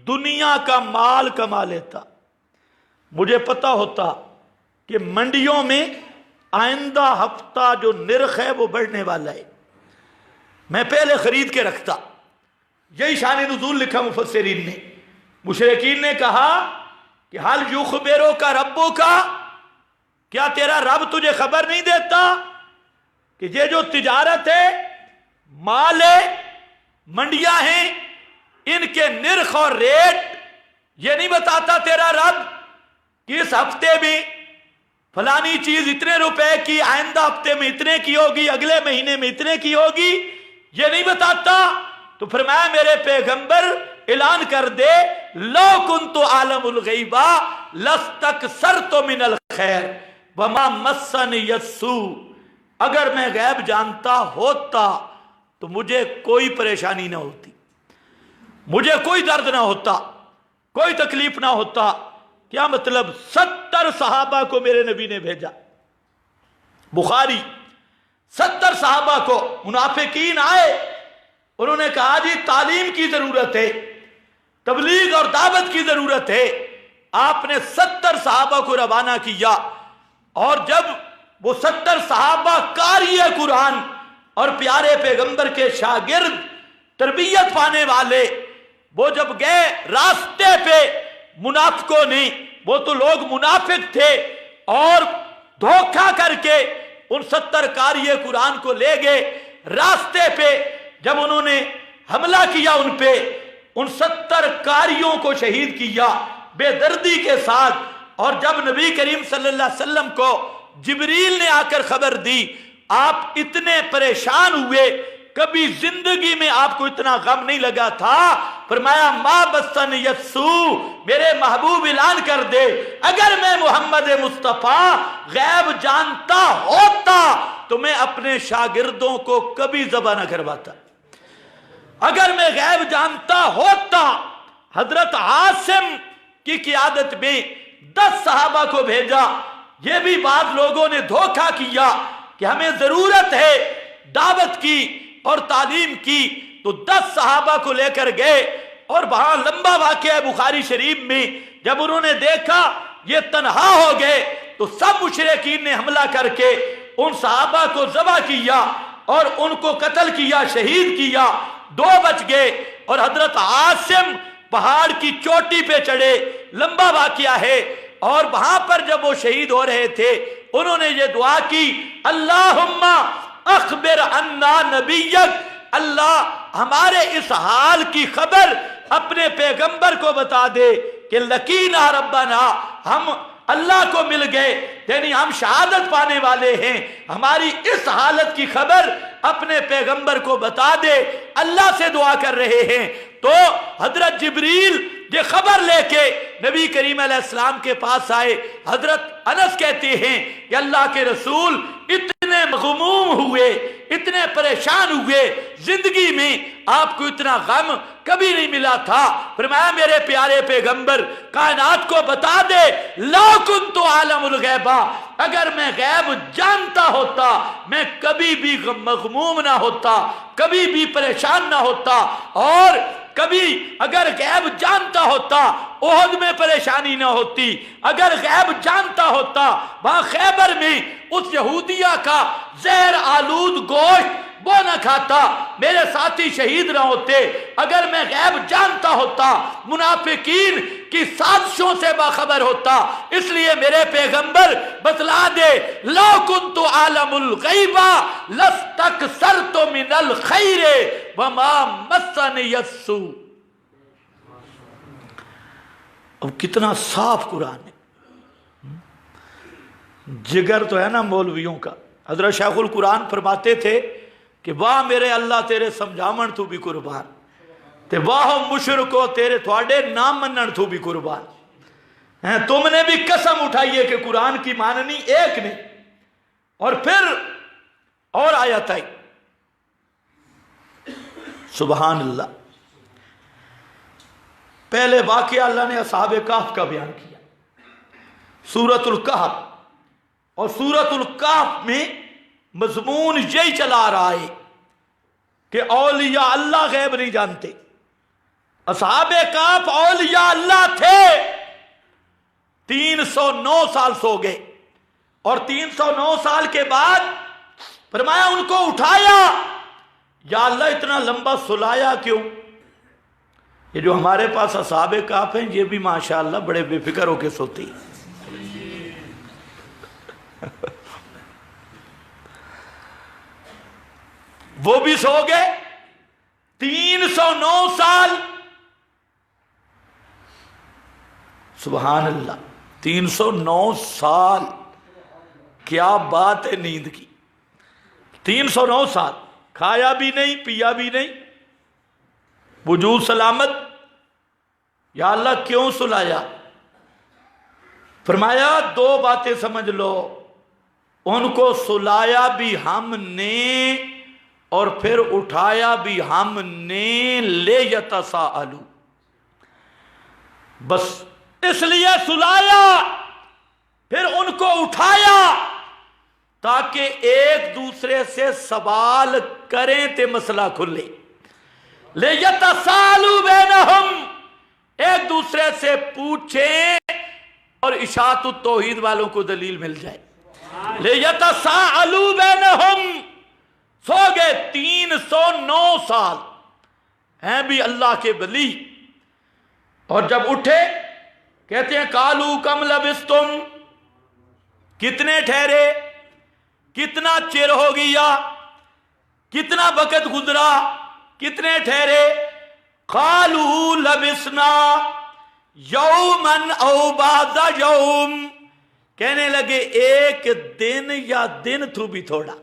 दुनिया का माल कमा लेता। मुझे पता होता कि मंडियों में आइंदा हफ्ता जो निर्ख है वो बढ़ने वाला है, मैं पहले खरीद के रखता। यही शान नुज़ूल लिखा मुफस्सिरीन ने। मुशरिकीन ने कहा कि हल युखबिरो का रब्बो का, क्या तेरा रब तुझे खबर नहीं देता कि ये जो तिजारत है, माल है, मंडियां हैं, इनके निर्ख और रेट ये नहीं बताता तेरा रब कि इस हफ्ते में फलानी चीज इतने रुपए की, आइंदा हफ्ते में इतने की होगी, अगले महीने में इतने की होगी, ये नहीं बताता। तो फरमाया मेरे पैगंबर ऐलान कर दे, लौ कुन्तु आलमुल गैबा लस्तक्सरतु मिनल खैर वमा मस्सनी यस्सू, अगर मैं गैब जानता होता तो मुझे कोई परेशानी ना होती, मुझे कोई दर्द ना होता, कोई तकलीफ ना होता। क्या मतलब? 70 सहाबा को मेरे नबी ने भेजा, बुखारी 70 सहाबा को मुनाफिकीन आए, उन्होंने कहा जी तालीम की जरूरत है, तबलीग और दावत की जरूरत है। आपने 70 सहाबा को रवाना किया, और जब वो 70 सहाबा कारी कुरान और प्यारे पैगंबर के शागिर्द, तरबियत पाने वाले, वो जब गए रास्ते पे, मुनाफिकों ने, वो तो लोग मुनाफिक थे, और धोखा करके उन 70 कारी कुरान को ले गए। रास्ते पे जब उन्होंने हमला किया उन पे, उन 70 कारियों को शहीद किया बेदर्दी के साथ। और जब नबी करीम सल्लल्लाहु अलैहि वसल्लम को जिब्रील ने आकर खबर दी, आप इतने परेशान हुए, कभी जिंदगी में आपको इतना गम नहीं लगा था। फरमाया मा बस्सन यस्सू, मेरे महबूब ऐलान कर दे, अगर मैं मोहम्मद मुस्तफा गैब जानता होता तो मैं अपने शागिर्दों को कभी ज़बा न करवाता। अगर मैं गैब जानता होता, हजरत आसिम की क़ियादत में 10 सहाबा को भेजा। ये भी बाद लोगों ने धोखा किया कि हमें जरूरत है दावत की और तालीम की, तो 10 सहाबा को लेकर गए, और वहां लंबा वाक़या है बुखारी शरीफ में। जब उन्होंने देखा ये तन्हा हो गए, तो सब मुशरिकीन ने हमला करके उन सहाबा को ज़बह किया और उनको कत्ल किया, शहीद किया। 2 बच गए, और हजरत आसिम पहाड़ की चोटी पे चढ़े, लंबा वाक़या है। और वहां पर जब वो शहीद हो रहे थे, उन्होंने ये दुआ की, अल्लाहुम्मा अखबिर अन्ना नबिय्यक, अल्लाह हमारे इस हाल की खबर अपने पैगंबर को बता दे कि लकीना रब्बना, हम अल्लाह को मिल गए, यानी हम शहादत पाने वाले हैं। हमारी इस हालत की खबर अपने पैगंबर को बता दे, अल्लाह से दुआ कर रहे हैं। तो हजरत जिब्रील یہ خبر لے کے نبی کریم علیہ السلام کے پاس آئے. حضرت انس کہتے ہیں کہ اللہ کے رسول اتنے مغموم ہوئے، اتنے پریشان ہوئے، زندگی میں آپ کو اتنا غم کبھی نہیں ملا تھا. فرمایا میرے پیارے پیغمبر کائنات کو بتا دے لا کنت عالم الغیبہ، اگر میں غیب جانتا ہوتا میں کبھی بھی مغموم نہ ہوتا، کبھی بھی پریشان نہ ہوتا، اور کبھی اگر غیب جانتا ہوتا احد میں پریشانی نہ ہوتی، اگر غیب جانتا ہوتا وہاں خیبر میں اس یہودیہ کا زہر آلود گوشت وہ نہ کھاتا، میرے ساتھی شہید نہ ہوتے. اگر میں غیب جانتا ہوتا منافقین کی سازشوں سے باخبر ہوتا. اس لیے میرے پیغمبر بتلا دے لو کنت عالم الغیبہ لاستکثرت من الخیر وما مسنی السوء. اب کتنا صاف قرآن ہے، جگر تو ہے نا مولویوں کا. حضرت شیخ القرآن فرماتے تھے کہ واہ میرے اللہ تیرے سمجھاون تو بھی قربان، تے واہ مشرکو تیرے تھوڑے نام منن تو بھی قربان. تم نے بھی قسم اٹھائی ہے کہ قرآن کی ماننی ایک نے. اور پھر اور آیت آئی، سبحان اللہ. پہلے واقعہ اللہ نے اصحاب کہف کا بیان کیا، سورۃ الکہف، اور سورۃ الکہف میں مضمون یہی چلا رہا ہے کہ اولیاء اللہ غیب نہیں جانتے. اصحاب کہف اولیاء اللہ تھے، 309 سال سو گئے، اور 309 سال کے بعد فرمایا ان کو اٹھایا. یا اللہ اتنا لمبا سلایا کیوں؟ یہ جو ہمارے پاس اصحاب کہف ہیں یہ بھی ماشاءاللہ بڑے بے فکر ہو کے سوتے ہیں. وہ بھی سو گئے 309 سال. سبحان اللہ، 309 سال، کیا بات ہے نیند کی. 309 سال کھایا بھی نہیں، پیا بھی نہیں، وجود سلامت. یا اللہ کیوں سلایا؟ فرمایا دو باتیں سمجھ لو، ان کو سلایا بھی ہم نے اور پھر اٹھایا بھی ہم نے، لے یتساءلوا. بس اس لیے سلایا پھر ان کو اٹھایا تاکہ ایک دوسرے سے سوال کریں تے مسئلہ کھلے. لے یتساءلوا بینہم، ایک دوسرے سے پوچھیں اور اشاعت التوحید والوں کو دلیل مل جائے. لے یتساءلوا بینہم. سو گئے 309 سال، ہیں بھی اللہ کے ولی. اور جب اٹھے کہتے ہیں قالو کم لبستم، کتنے ٹھہرے، کتنا چر ہو گیا، کتنا وقت گزرا، کتنے ٹھہرے؟ قالو لبسنا یومن او بعض یوم، کہنے لگے ایک دن یا دن تو بھی تھوڑا،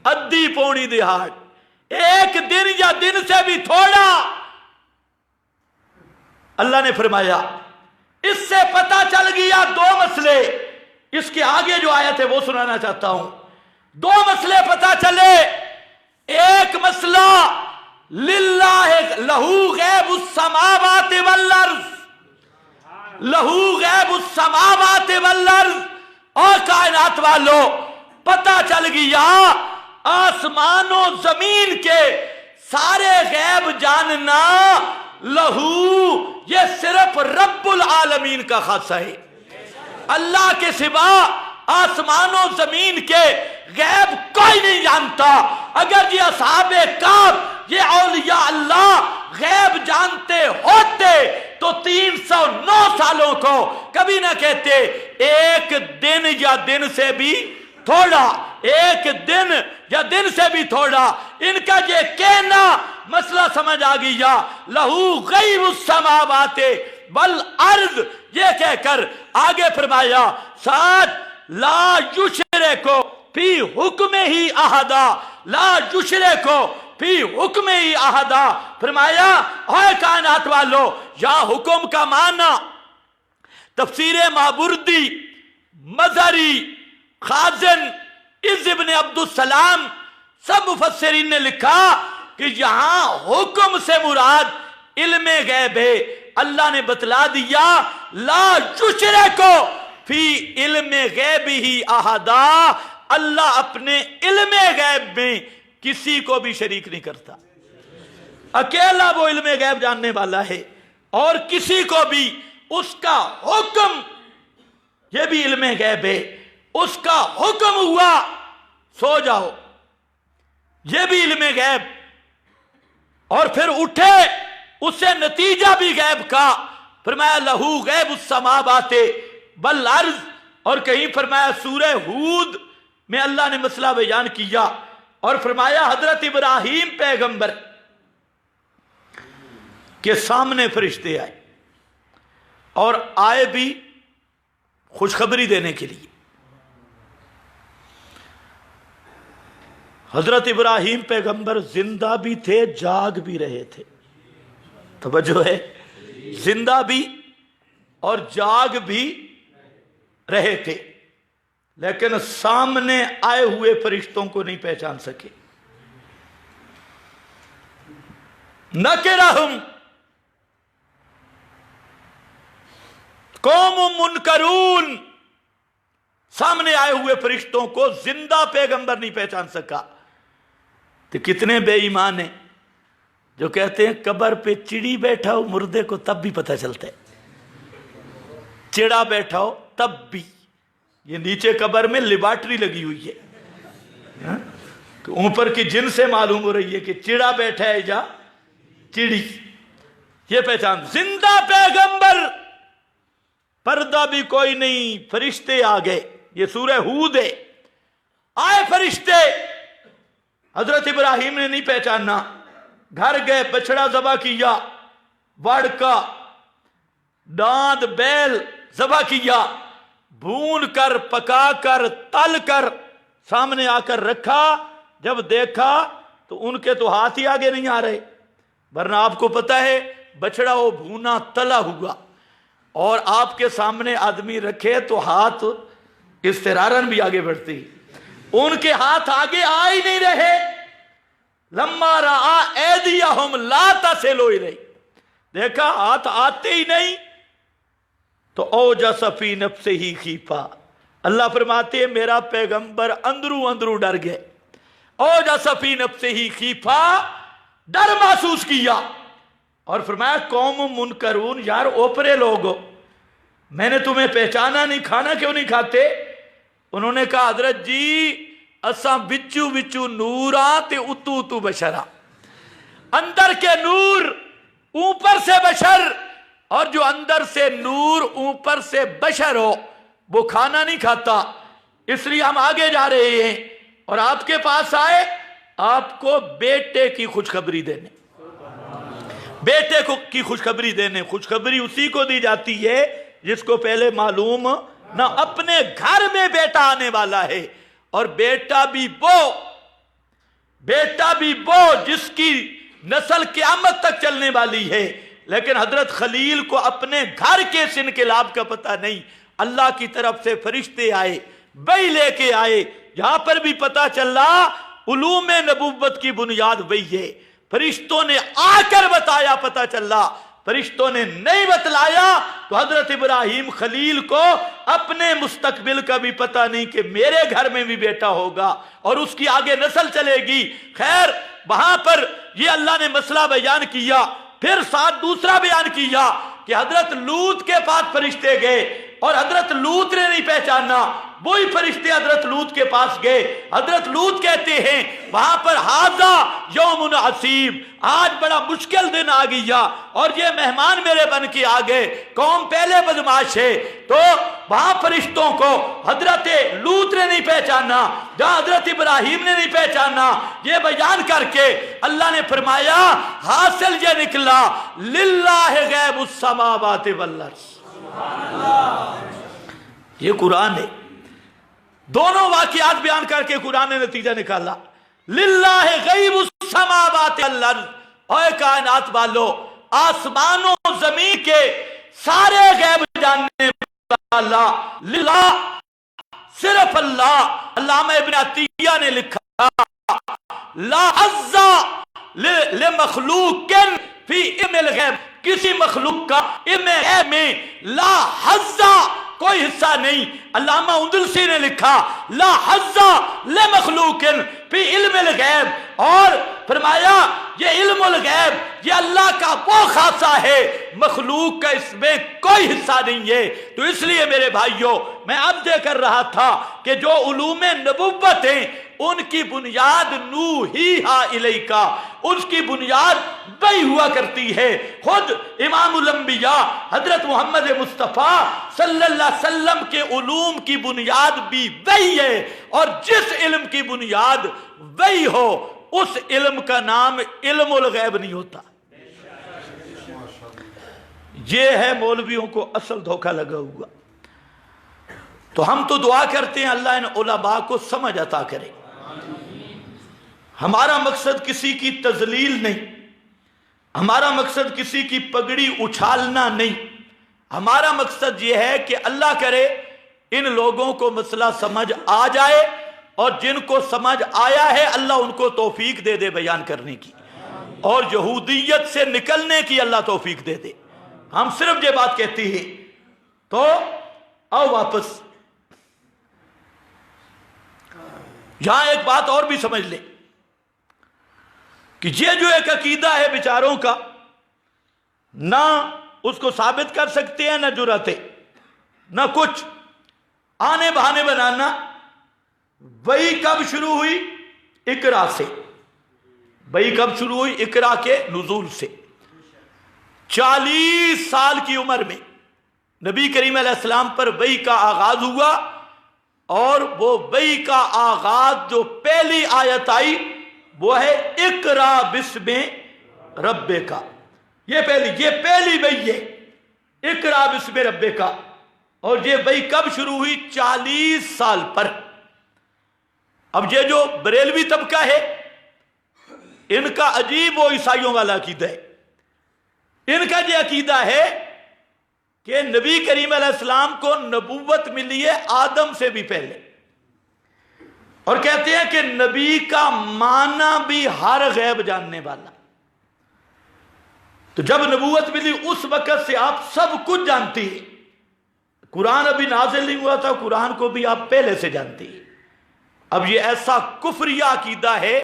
ادھی پونی دہاڑ، ایک دن یا دن سے بھی تھوڑا. اللہ نے فرمایا اس سے پتہ چل گیا دو مسئلے. اس کے آگے جو آیت ہے وہ سنانا چاہتا ہوں. دو مسئلے پتہ چلے. ایک مسئلہ للہ لہو غیب السماوات والارض، لہو غیب السماوات والارض. اور کائنات والوں پتہ چل گیا آسمان و زمین کے سارے غیب جاننا لہو، یہ صرف رب العالمین کا خاصہ ہے. اللہ کے سوا آسمان و زمین کے غیب کوئی نہیں جانتا. اگر یہ اصحاب کہف، یہ اولیاء اللہ غیب جانتے ہوتے تو 309 سالوں کو کبھی نہ کہتے ایک دن یا دن سے بھی تھوڑا، ایک دن یا دن سے بھی تھوڑا. ان کا یہ کہنا مسئلہ سمجھ آ گیا. لہو غیب السماوات والارض، یہ کہہ کر آگے فرمایا ساتھ لا یشرکو فی حکم ہی احدا، لا یشرکو فی حکم ہی احدا. फरमाया ओए कायनात वालों, या हुक्म का माना तफसीर माबुर्दी, मजहरी, खाजन, इब्न अब्दुल सलाम सब मुफस्सिरीन ने लिखा कि यहां हुक्म से मुराद इल्मे गैब है। अल्लाह ने बतला दिया ला युशरिकु फी इल्मे गैब ही अहदा, अल्लाह अपने इल्मे गैब में किसी को भी शरीक नहीं करता। अकेला वो इल्मे गैब जानने वाला है और किसी को भी उसका हुक्म, ये भी इल्मे गैब है, उसका हुक्म हुआ सो जाओ, ये भी इल्मे गैब, और फिर उठे उससे नतीजा भी गैब का। फरमाया लहू गैब उस समावाते बल अर्ज, और कहीं फरमाया सूरह हूद में अल्लाह ने मसला बयान किया और फरमाया हजरत इब्राहिम पैगंबर के सामने फरिश्ते आए और आए भी खुशखबरी देने के लिए। हजरत इब्राहिम पैगंबर जिंदा भी थे, जाग भी रहे थे। तवज्जो है, जिंदा भी और जाग भी रहे थे, लेकिन सामने आए हुए फरिश्तों को नहीं पहचान सके। नकिरहुम कौमुम मुनकरून, सामने आए हुए फरिश्तों को जिंदा पैगंबर नहीं पहचान सका। तो कितने बेईमान हैं जो कहते हैं कब्र पे चिड़ी बैठा हो मुर्दे को तब भी पता चलता है, चिड़ा बैठा हो तब भी। ये नीचे कब्र में लिबार्ट्री लगी हुई है, तो ऊपर की जिन से मालूम हो रही है कि चिड़ा बैठा है या चिड़ी, ये पहचान। जिंदा पैगंबर, पर्दा भी कोई नहीं, फरिश्ते आ गए। ये सूरह हूद है। आए फरिश्ते, हजरत इब्राहिम ने नहीं पहचाना, घर गए, बछड़ा ज़बा किया, वड़ का दांत बैल ज़बा किया, भून कर पका कर तल कर सामने आकर रखा। जब देखा तो उनके तो हाथ ही आगे नहीं आ रहे, वरना आपको पता है बछड़ा वो भूना तला हुआ और आपके सामने आदमी रखे तो हाथ इस्तिरारन भी आगे बढ़ती। उनके हाथ आगे आ ही नहीं रहे। लम्मा रआ ऐदियहुम ला तसिलु इलैहि, देखा हाथ आते ही नहीं तो औजस फी नफ्सिही खीफा। अल्लाह फरमाते हैं मेरा पैगंबर अंदरू अंदरू डर गए। औजस फी नफ्सिही खीफा, डर महसूस किया और फरमाया कौम मुनकरून, यार ओपरे लोग हो, मैंने तुम्हें पहचाना नहीं, खाना क्यों नहीं खाते? उन्होंने कहा हजरत जी असा बिचू बिचू नूरा ते उतू उतू बशरा, अंदर के नूर ऊपर से बशर, और जो अंदर से नूर ऊपर से बशर हो वो खाना नहीं खाता, इसलिए हम आगे जा रहे हैं और आपके पास आए आपको बेटे की खुशखबरी देने, बेटे को की खुशखबरी देने। खुशखबरी उसी को दी जाती है जिसको पहले मालूम ना अपने घर में बेटा आने वाला है, और बेटा भी वो जिसकी नस्ल क़यामत तक चलने वाली है। लेकिन हजरत खलील को अपने घर के इस इनकलाब का पता नहीं। अल्लाह की तरफ से फरिश्ते आए, वही लेके आए। यहां पर भी पता चला उलूम नबुव्वत की बुनियाद वही है। फरिश्तों ने आकर बताया, पता चला। फरिश्तों ने नहीं बतलाया तो हजरत इब्राहिम खलील को अपने मुस्तकबिल का भी पता नहीं कि मेरे घर में भी बेटा होगा और उसकी आगे नस्ल चलेगी। खैर, वहां पर ये अल्लाह ने मसला बयान किया। फिर साथ दूसरा बयान किया कि हजरत लूत के पास फरिश्ते गए और हजरत लूत ने नहीं पहचाना, वही फरिश्ते हजरत लूत के पास गए। हजरत लूत कहते हैं वहां पर हाजा यौमुन असीब, आज बड़ा मुश्किल दिन आ गया और ये मेहमान मेरे बन के आ गए, कौम पहले बदमाश है। तो वहां फरिश्तों को हजरत लूत ने नहीं पहचाना, जहां हजरत इब्राहिम ने नहीं पहचाना। ये बयान करके अल्लाह ने फरमाया हासिल ये निकला लिल्लाहि गैबुस समावाति वल अर्ज़। ये कुरान है, दोनों वाकयात बयान करके कुरान ने नतीजा निकाला। लिल्लाहि गैबुस समावाति वल अर्ज़, और कायनात वालों, आसमानों जमीन के सारे गैब जानने वाला लिल्लाह, सिर्फ अल्लाह। अल्लामा इब्न अतिया ने लिखा, ला अज़्ज़ा ले मखलूकिन फी इल्मिल गैब, किसी मखलूक का इल्म गैब में ला हज़्ज़ा, कोई हिस्सा नहीं। अल्लामा उदलसी ने लिखा, ला हज़्ज़ा ले मखलूकिन फी इल्मिल गैब, और फरमाया ये इल्मुल गैब ये अल्लाह का वो खासा है, मखलूक का इसमें कोई हिस्सा नहीं है। तो इसलिए मेरे भाइयों, मैं अर्ज़ कर रहा था कि जो उलूमे नबुव्वत हैं उनकी बुनियाद नूहीहा इलैका, उसकी बुनियाद वही हुआ करती है। खुद इमामुल अंबिया हजरत मोहम्मद मुस्तफ़ा सल्लल्लाहु अलैहि वसल्लम के उलूम की बुनियाद भी वही है, और जिस इल्म की बुनियाद वही हो उस इल्म का नाम इल्मुल गैब नहीं होता। ये है मौलवियों को असल धोखा लगा हुआ। तो हम तो दुआ करते हैं अल्लाह इन उलमा को समझ अता करे। हमारा मकसद किसी की तजलील नहीं, हमारा मकसद किसी की पगड़ी उछालना नहीं। हमारा मकसद यह है कि अल्लाह करे इन लोगों को मसला समझ आ जाए, और जिनको समझ आया है अल्लाह उनको तौफीक दे दे बयान करने की, और यहूदियत से निकलने की अल्लाह तौफीक दे दे। हम सिर्फ ये बात कहते हैं। तो आओ वापस, यहां एक बात और भी समझ ले कि ये जो एक अकीदा है बेचारों का, ना उसको साबित कर सकते हैं, ना जुर्रत है, ना कुछ, आने बहाने बनाना। वही कब शुरू हुई? इकरा से। वही कब शुरू हुई? इकरा के नुज़ूल से। 40 साल की उम्र में नबी करीम अलैहिस्सलाम पर वही का आगाज हुआ, और वो वही का आगाज जो पहली आयत आई वो है इकरा बिस्मे रब्बे का। ये पहली वही है, इकरा बिस्मे रब्बे का। और ये वही कब शुरू हुई? 40 साल पर। अब ये जो बरेलवी तबका है इनका अजीब वो ईसाइयों वाला अकीदा है। इनका ये अकीदा है कि नबी करीम अलैहिस्सलाम को नबूवत मिली है आदम से भी पहले, और कहते हैं कि नबी का माना भी हर गैब जानने वाला। तो जब नबूवत मिली उस वक्त से आप सब कुछ जानती है। कुरान अभी नाजिल नहीं हुआ था, कुरान को भी आप पहले से जानती है। अब ये ऐसा कुफरिया अकीदा है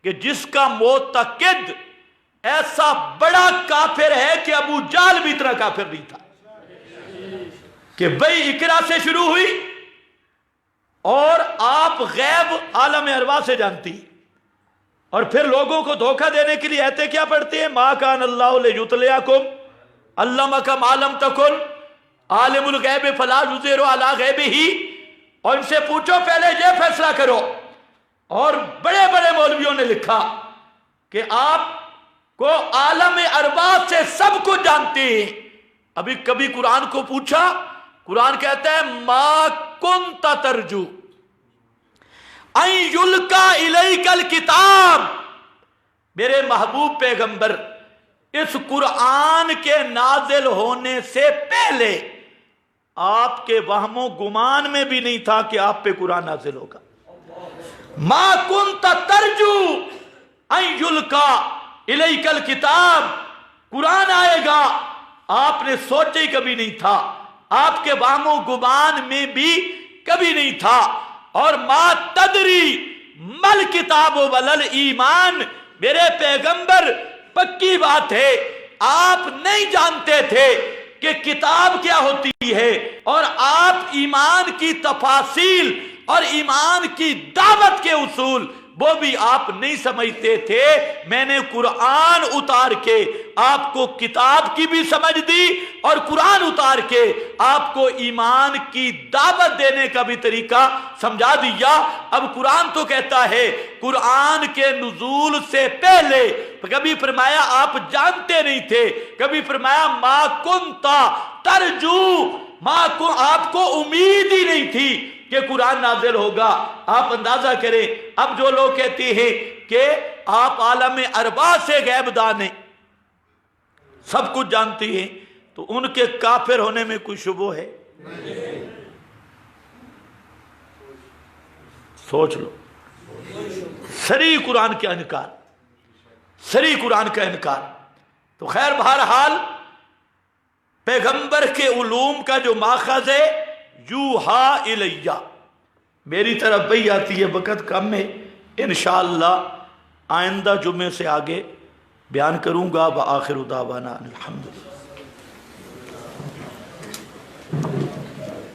कि जिसका मोतकिद ऐसा बड़ा काफिर है कि अबू जाल भी इतना काफिर नहीं था, कि भाई इकरा से शुरू हुई और आप गैब आलम अरवा से जानती। और फिर लोगों को धोखा देने के लिए ऐते क्या पढ़ते हैं? मा कान अल्लाहु लियुतलियाकुम अल्लमका मा लम तकुन आलिमुल गैब फला युज़िरु अला गैबिही। और इनसे पूछो पहले ये फैसला करो। और बड़े बड़े मौलवियों ने लिखा कि आप को आलम अरबाब से सब कुछ जानते हैं। अभी कभी कुरान को पूछा, कुरान कहता है मा कुन्ता तरजू अन युल्का इलैकल किताब। मेरे महबूब पैगंबर, इस कुरान के नाजिल होने से पहले आपके वहमो गुमान में भी नहीं था कि आप पे कुरान नाजिल होगा। मा कुन्ता तरजू अन युल्का इलैकल किताब, कुरान आएगा आपने सोचा ही कभी नहीं था, आपके वहमो गुमान में भी कभी नहीं था। और मा तदरी मल किताब वलल ईमान, मेरे पैगंबर पक्की बात है आप नहीं जानते थे कि किताब क्या होती है, और आप ईमान की तफासील और ईमान की दावत के उसूल वो भी आप नहीं समझते थे। मैंने कुरान उतार के आपको किताब की भी समझ दी, और कुरान उतार के आपको ईमान की दावत देने का भी तरीका समझा दिया। अब कुरान तो कहता है कुरान के नुज़ूल से पहले कभी फरमाया आप जानते नहीं थे, कभी फरमाया मा कुन्ता तरजू, आपको उम्मीद ही नहीं थी कि कुरान नाजिल होगा। आप अंदाजा करें, अब जो लोग कहते हैं کہ آپ عالم ارواح سے غیب دان ہیں، سب کچھ جانتی ہیں، تو ان کے کافر ہونے میں کوئی شبہ ہے؟ سوچ لو، صریح قرآن کا انکار، صریح قرآن کا انکار۔ تو خیر بہرحال پیغمبر کے علوم کا جو ماخذ ہے یوحا الیہ، میری طرف وہی آتی ہے، وقت کم ہے، انشاءاللہ آئندہ جمعے سے آگے بیان کروں گا۔ وآخر دعوانا الحمدللہ۔